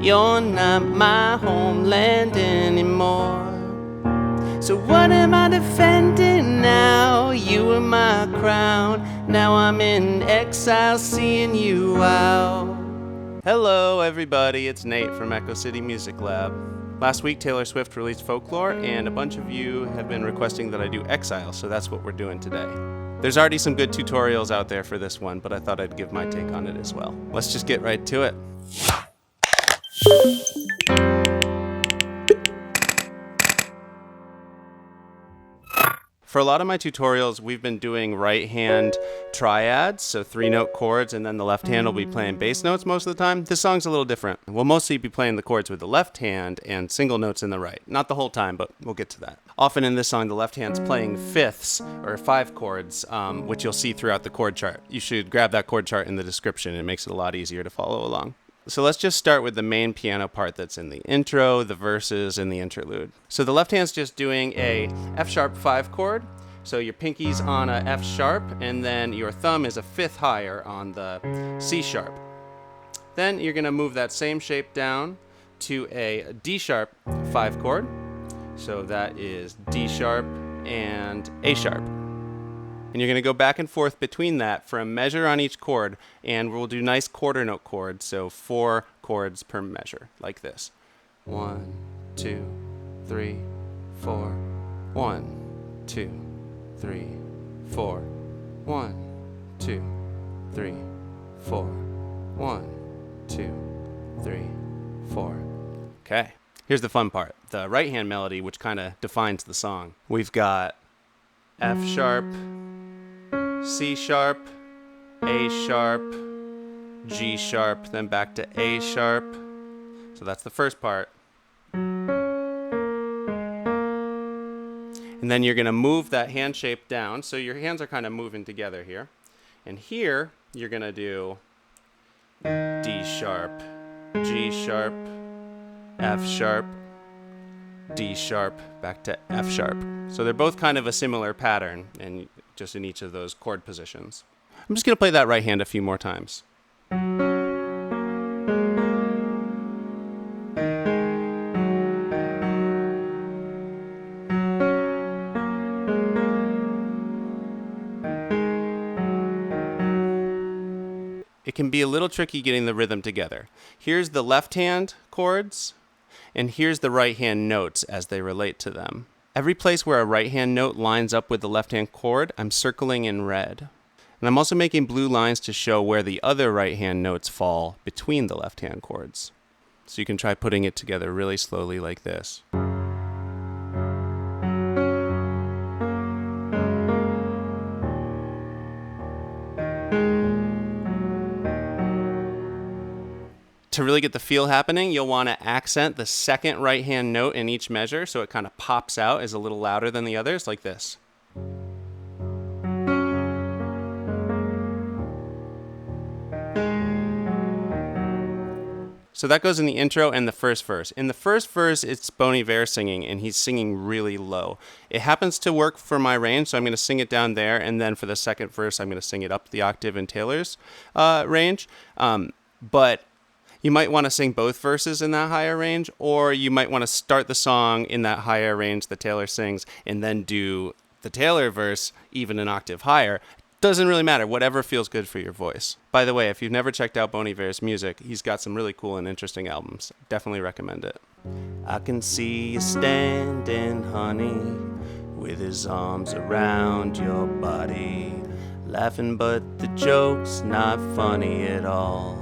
You're not my homeland anymore. So what am I defending now? You were my crown. Now I'm in exile, seeing you out. Hello everybody, it's Nate from Echo City Music Lab. Last week Taylor Swift released Folklore, and a bunch of you have been requesting that I do Exile, so that's what we're doing today. There's already some good tutorials out there for this one, but I thought I'd give my take on it as well. Let's just get right to it. For a lot of my tutorials, we've been doing right hand triads, so 3-note chords, and then the left hand will be playing bass notes most of the time. This song's a little different. We'll mostly be playing the chords with the left hand and single notes in the right. Not the whole time, but we'll get to that. Often in this song, the left hand's playing fifths, or 5 chords, which you'll see throughout the chord chart. You should grab that chord chart in the description. It makes it a lot easier to follow along. So let's just start with the main piano part that's in the intro, the verses, and the interlude. So the left hand's just doing a F-sharp 5 chord. So your pinky's on a F sharp, and then your thumb is a 5th higher on the C sharp. Then you're going to move that same shape down to a D sharp 5 chord. So that is D sharp and A sharp. And you're going to go back and forth between that for a measure on each chord, and we'll do nice quarter note chords, so 4 chords per measure, like this. 1, 2, 3, 4. 1, 2, 3, 4. 1, 2, 3, 4. 1, 2, 3, 4. Okay, here's the fun part. The right hand melody, which kind of defines the song. We've got F sharp, C sharp, A sharp, G sharp, then back to A sharp. So that's the first part. And then you're going to move that hand shape down. So your hands are kind of moving together here. And here you're going to do D sharp, G sharp, F sharp, D sharp, back to F sharp. So they're both kind of a similar pattern, and just in each of those chord positions. I'm just going to play that right hand a few more times. It can be a little tricky getting the rhythm together. Here's the left hand chords, and here's the right hand notes as they relate to them. Every place where a right hand note lines up with the left hand chord, I'm circling in red. And I'm also making blue lines to show where the other right hand notes fall between the left hand chords. So you can try putting it together really slowly like this. To really get the feel happening, you'll want to accent the second right hand note in each measure so it kind of pops out as a little louder than the others, like this. So that goes in the intro and the first verse. In the first verse, it's Bon Iver singing, and he's singing really low. It happens to work for my range, so I'm going to sing it down there, and then for the second verse, I'm going to sing it up the octave in Taylor's range. But you might want to sing both verses in that higher range, or you might want to start the song in that higher range that Taylor sings and then do the Taylor verse even an octave higher. Doesn't really matter, whatever feels good for your voice. By the way, if you've never checked out Bon Iver's music, he's got some really cool and interesting albums. Definitely recommend it. I can see you standing, honey, with his arms around your body, laughing but the joke's not funny at all.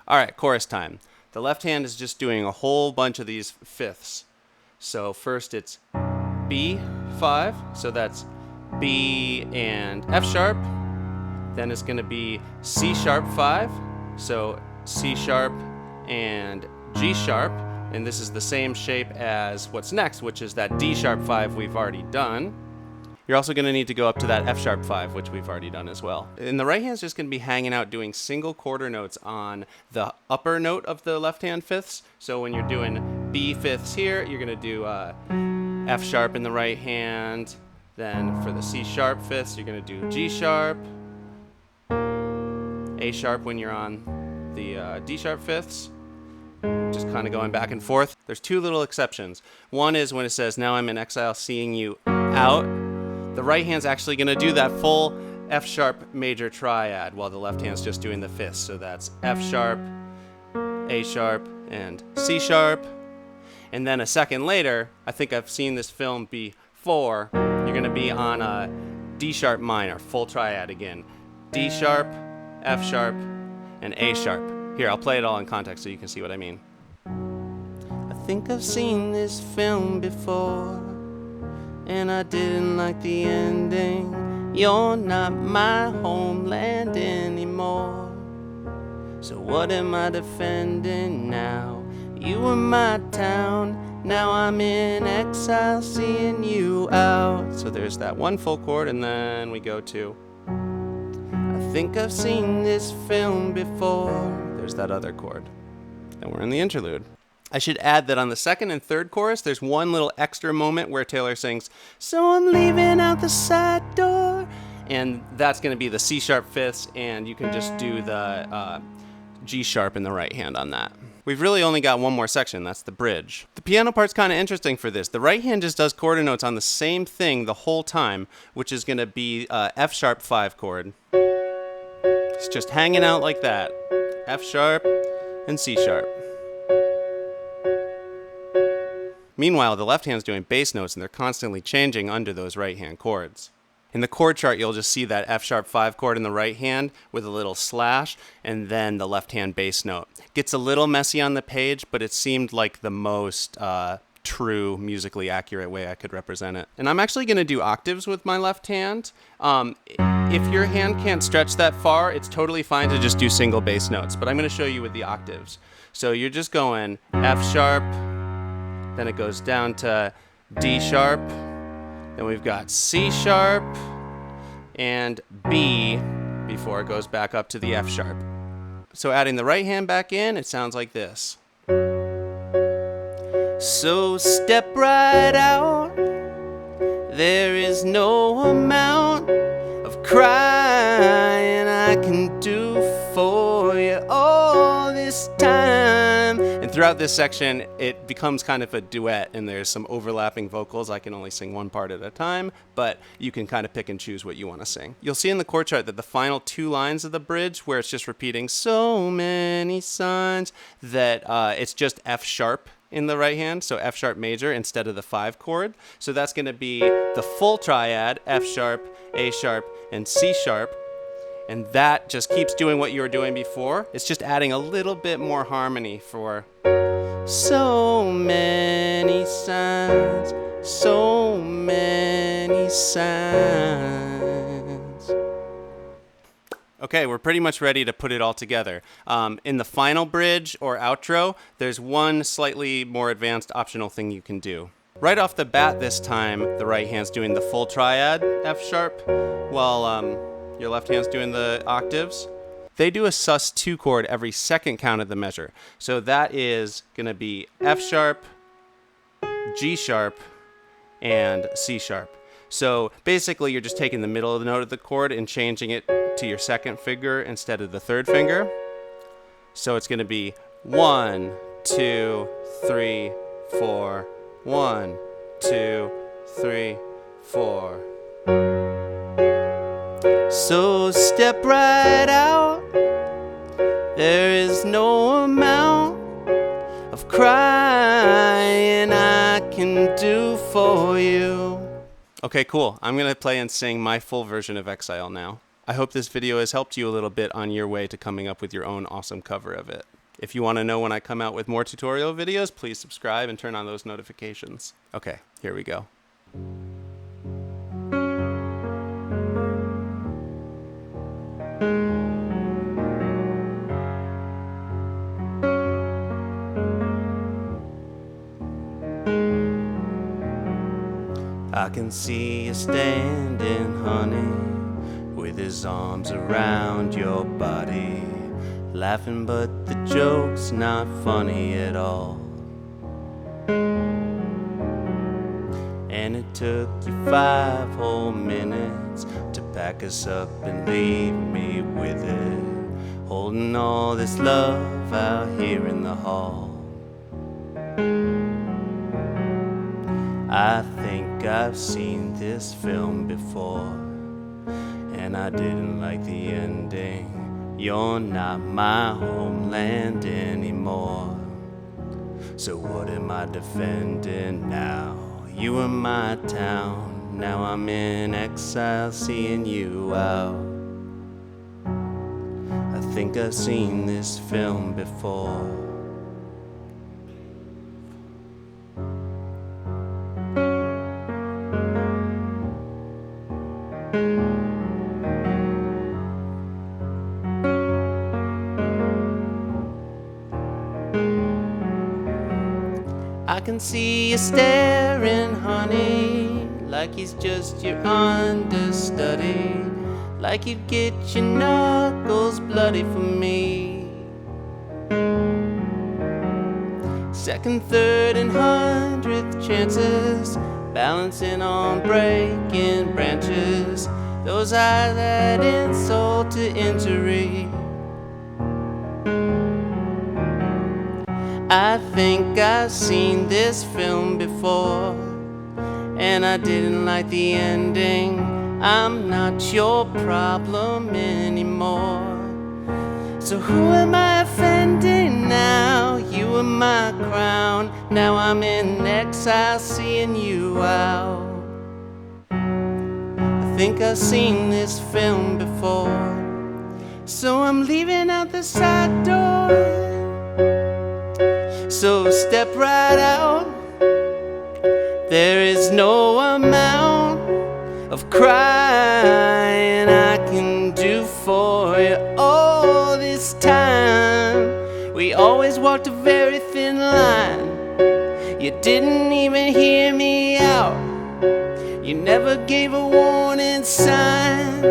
All right, chorus time. The left hand is just doing a whole bunch of these fifths. So first it's B5, so that's B and F sharp. Then it's going to be C sharp 5, so C sharp and G sharp. And this is the same shape as what's next, which is that D sharp 5 we've already done. You're also going to need to go up to that F sharp 5, which we've already done as well. And the right hand's just going to be hanging out doing single quarter notes on the upper note of the left hand fifths. So when you're doing B fifths here, you're going to do F sharp in the right hand. Then for the C sharp fifths, you're going to do G sharp, A A sharp when you're on the D sharp fifths. Just kind of going back and forth. There's two little exceptions. One is when it says, now I'm in exile seeing you out. The right hand's actually going to do that full F sharp major triad while the left hand's just doing the fifths. So that's F sharp, A sharp, and C sharp. And then a second later, I think I've seen this film before, you're going to be on a D sharp minor, full triad again. D sharp, F sharp, and A sharp. Here, I'll play it all in context so you can see what I mean. I think I've seen this film before, and I didn't like the ending. You're not my homeland anymore. So what am I defending now? You were my town, now I'm in exile seeing you out. So there's that one full chord, and then we go to I think I've seen this film before. There's that other chord. And we're in the interlude. I should add that on the second and third chorus, there's one little extra moment where Taylor sings, so I'm leaving out the side door. And that's going to be the C sharp fifths, and you can just do the G sharp in the right hand on that. We've really only got one more section, that's the bridge. The piano part's kind of interesting for this. The right hand just does quarter notes on the same thing the whole time, which is going to be F sharp 5 chord. It's just hanging out like that. F sharp and C sharp. Meanwhile, the left hand's doing bass notes, and they're constantly changing under those right hand chords. In the chord chart, you'll just see that F sharp 5 chord in the right hand with a little slash, and then the left hand bass note. Gets a little messy on the page, but it seemed like the most true, musically accurate way I could represent it. And I'm actually going to do octaves with my left hand. If your hand can't stretch that far, it's totally fine to just do single bass notes, but I'm going to show you with the octaves. So you're just going F sharp, then it goes down to D sharp, then we've got C sharp, and B before it goes back up to the F sharp. So adding the right hand back in, it sounds like this. So step right out, there is no amount of crying I can do for you all this time. And throughout this section, it becomes kind of a duet, and there's some overlapping vocals. I can only sing one part at a time, but you can kind of pick and choose what you want to sing. You'll see in the chord chart that the final two lines of the bridge, where it's just repeating so many signs, that it's just F sharp in the right hand, so F sharp major instead of the 5 chord. So that's going to be the full triad, F sharp, A sharp, and C sharp. And that just keeps doing what you were doing before. It's just adding a little bit more harmony for so many signs, so many signs. Okay, we're pretty much ready to put it all together. In the final bridge or outro, there's one slightly more advanced optional thing you can do. Right off the bat this time, the right hand's doing the full triad, F sharp, while your left hand's doing the octaves. They do a sus2 chord every second count of the measure. So that is going to be F sharp, G sharp, and C sharp. So basically you're just taking the middle of the note of the chord and changing it to your second finger instead of the third finger. So it's going to be 1, 2, 3, 4, 1, 2, 3, 4. So step right out, there is no amount of crying I can do for you. Okay, cool. I'm going to play and sing my full version of Exile now. I hope this video has helped you a little bit on your way to coming up with your own awesome cover of it. If you want to know when I come out with more tutorial videos, please subscribe and turn on those notifications. Okay, here we go. I can see you standing, honey, with his arms around your body, laughing but the joke's not funny at all. And it took you 5 whole minutes to pack us up and leave me with it. holding all this love out here in the hall. I think I've seen this film before, and I didn't like the ending. You're not my homeland anymore. So what am I defending now? You were my town, now I'm in exile, seeing you out. I think I've seen this film before. I can see you staring, honey, like he's just your understudy, like you'd get your knuckles bloody for me. Second, third, and 100th chances, balancing on breaking branches. Those eyes add insult to injury. I think I've seen this film before, and I didn't like the ending. I'm not your problem anymore. So who am I offending now? You were my crown, now I'm in exile, seeing you out. I think I've seen this film before, so I'm leaving out the side door. So step right out. There is no amount of crying I can do for you. All this time we always walked a very thin line. You didn't even hear me out. You never gave a warning sign.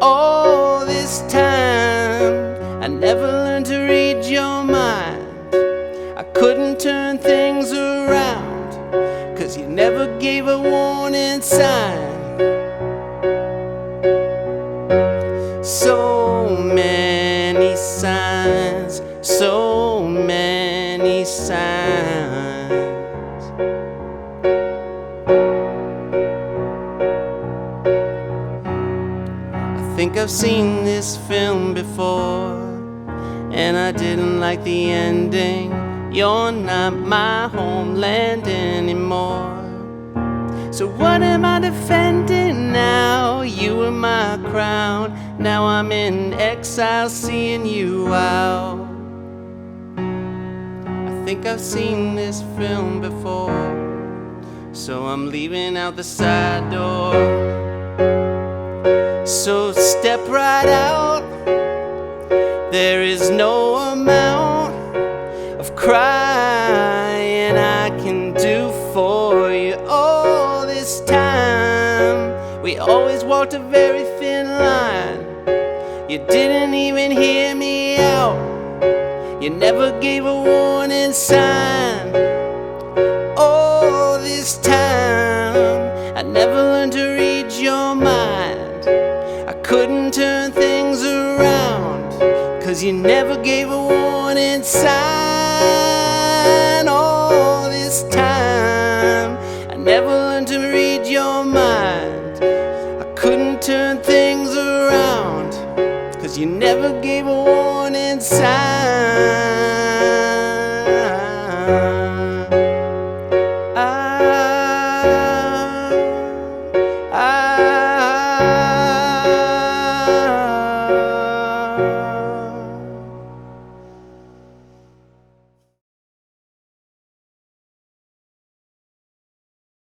All this time I never learned to read your mind. I couldn't turn things around, 'cause you never gave a warning sign. So many signs, so many signs. I think I've seen this film before, and I didn't like the ending. You're not my homeland anymore. So what am I defending now? You were my crown, now I'm in exile, seeing you out. I think I've seen this film before, so I'm leaving out the side door. So step right out. There is no amount of crying I can do for you. All this time we always walked a very thin line. You didn't even hear me out. You never gave a warning sign. All this time I never learned to read your mind. I couldn't turn things around, 'cause you never gave a warning sign. All this time I never learned to read your mind. I couldn't turn things around, 'cause you never gave a warning sign.